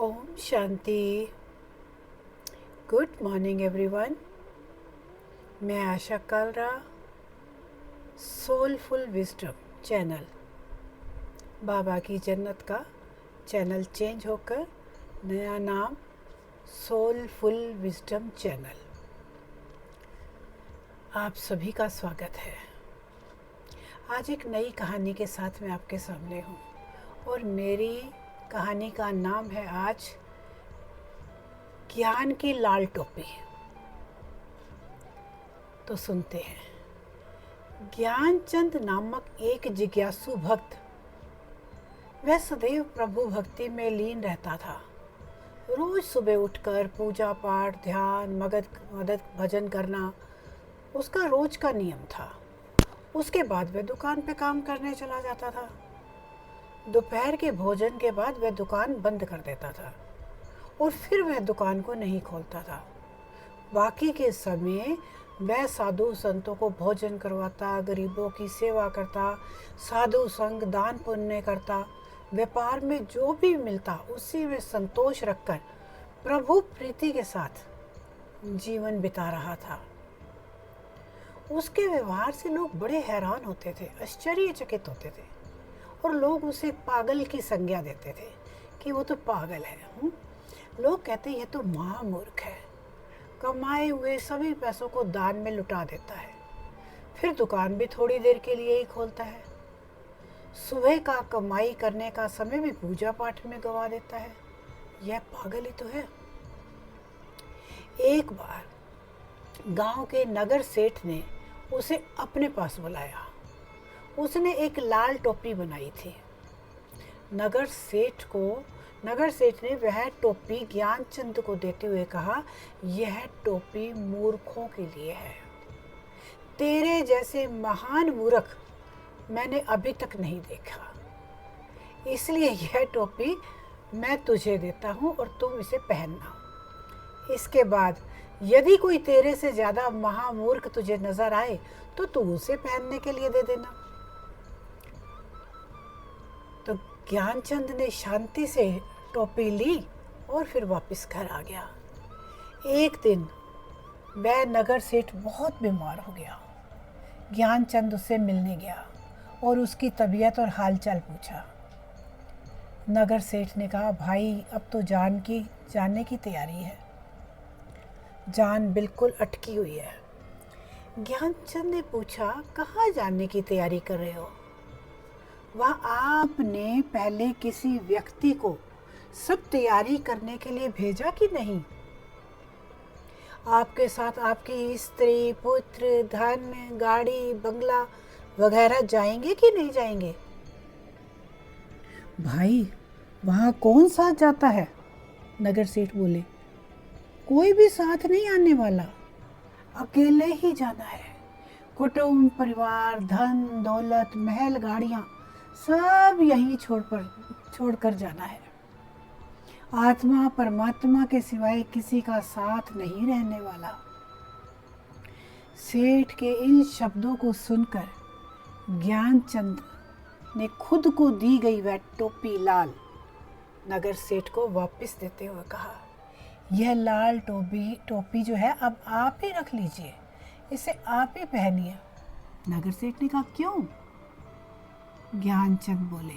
ओम शांति। Good morning everyone. मैं Asha Kalra, soulful wisdom channel, बाबा की जन्नत का चैनल चेंज होकर नया नाम सोलफुल विजडम चैनल। आप सभी का स्वागत है। आज एक नई कहानी के साथ मैं आपके सामने हूँ और मेरी कहानी का नाम है आज ज्ञान की लाल टोपी। तो सुनते हैं। ज्ञानचंद नामक एक जिज्ञासु भक्त, वह सदैव प्रभु भक्ति में लीन रहता था। रोज सुबह उठकर पूजा पाठ, ध्यान, मदद भजन करना उसका रोज का नियम था। उसके बाद वह दुकान पे काम करने चला जाता था। दोपहर के भोजन के बाद वह दुकान बंद कर देता था और फिर वह दुकान को नहीं खोलता था। बाकी के समय वह साधु संतों को भोजन करवाता, गरीबों की सेवा करता, साधु संग, दान पुण्य करता। व्यापार में जो भी मिलता उसी में संतोष रखकर प्रभु प्रीति के साथ जीवन बिता रहा था। उसके व्यवहार से लोग बड़े हैरान होते थे, आश्चर्यचकित होते थे और लोग उसे पागल की संज्ञा देते थे कि वो तो पागल है। लोग कहते ये तो महामूर्ख है, कमाए हुए सभी पैसों को दान में लुटा देता है, फिर दुकान भी थोड़ी देर के लिए ही खोलता है। सुबह का कमाई करने का समय भी पूजा पाठ में गवा देता है। यह पागल ही तो है। एक बार गांव के नगर सेठ ने उसे अपने पास बुलाया। उसने एक लाल टोपी बनाई थी। नगर सेठ ने वह टोपी ज्ञानचंद को देते हुए कहा, यह टोपी मूर्खों के लिए है। तेरे जैसे महान मूर्ख मैंने अभी तक नहीं देखा, इसलिए यह टोपी मैं तुझे देता हूँ और तुम इसे पहनना। इसके बाद यदि कोई तेरे से ज़्यादा महामूर्ख तुझे नजर आए तो तू उसे पहनने के लिए दे देना। तो ज्ञानचंद ने शांति से टोपी ली और फिर वापस घर आ गया। एक दिन वह नगर सेठ बहुत बीमार हो गया। ज्ञानचंद उससे मिलने गया और उसकी तबीयत और हालचाल पूछा। नगर सेठ ने कहा, भाई अब तो जाने की तैयारी है, जान बिल्कुल अटकी हुई है। ज्ञानचंद ने पूछा, कहाँ जाने की तैयारी कर रहे हो? वह आपने पहले किसी व्यक्ति को सब तैयारी करने के लिए भेजा कि नहीं? आपके साथ आपकी स्त्री, पुत्र, धन, गाड़ी, बंगला वगैरह जाएंगे कि नहीं जाएंगे? भाई वहाँ कौन साथ जाता है? नगर सेठ बोले, कोई भी साथ नहीं आने वाला, अकेले ही जाना है। कुटुंब, परिवार, धन दौलत, महल, गाड़ियाँ सब यहीं छोड़कर जाना है। आत्मा परमात्मा के सिवाय किसी का साथ नहीं रहने वाला। सेठ के इन शब्दों को सुनकर ज्ञानचंद ने खुद को दी गई वह टोपी लाल नगर सेठ को वापस देते हुए कहा, यह लाल टोपी जो है अब आप ही रख लीजिए, इसे आप ही पहनिए। नगर सेठ ने कहा, क्यों? ज्ञानचंद बोले,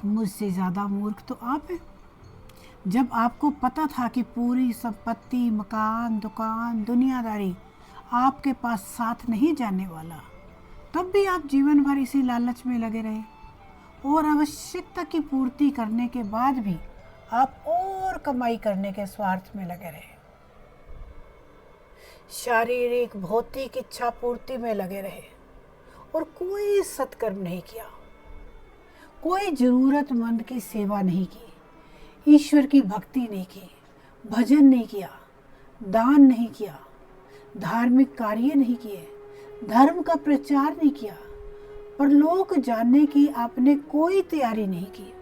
मुझसे ज़्यादा मूर्ख तो आप हैं। जब आपको पता था कि पूरी संपत्ति, मकान, दुकान, दुनियादारी आपके पास साथ नहीं जाने वाला, तब भी आप जीवन भर इसी लालच में लगे रहे और आवश्यकता की पूर्ति करने के बाद भी आप और कमाई करने के स्वार्थ में लगे रहे। शारीरिक भौतिक इच्छा पूर्ति में लगे रहे और कोई सत्कर्म नहीं किया, कोई जरूरतमंद की सेवा नहीं की, ईश्वर की भक्ति नहीं की, भजन नहीं किया, दान नहीं किया, धार्मिक कार्य नहीं किए, धर्म का प्रचार नहीं किया, पर लोग जानने की आपने कोई तैयारी नहीं की।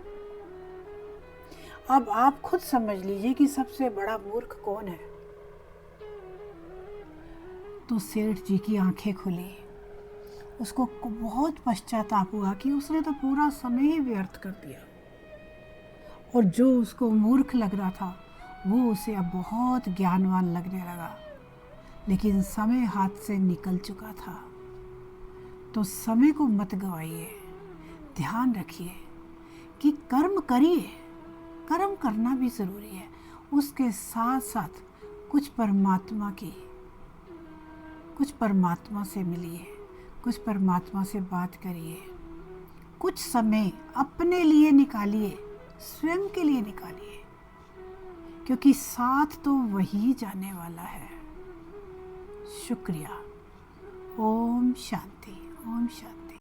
अब आप खुद समझ लीजिए कि सबसे बड़ा मूर्ख कौन है। तो सेठ जी की आंखें खुली। उसको बहुत पश्चाताप हुआ कि उसने तो पूरा समय ही व्यर्थ कर दिया। और जो उसको मूर्ख लग रहा था वो उसे अब बहुत ज्ञानवान लगने लगा। लेकिन समय हाथ से निकल चुका था। तो समय को मत गवाइए, ध्यान रखिए कि कर्म करिए, कर्म करना भी ज़रूरी है, उसके साथ साथ कुछ परमात्मा से मिलिए, कुछ परमात्मा से बात करिए, कुछ समय अपने लिए निकालिए, स्वयं के लिए निकालिए, क्योंकि साथ तो वही जाने वाला है। शुक्रिया। ओम शांति, ओम शांति।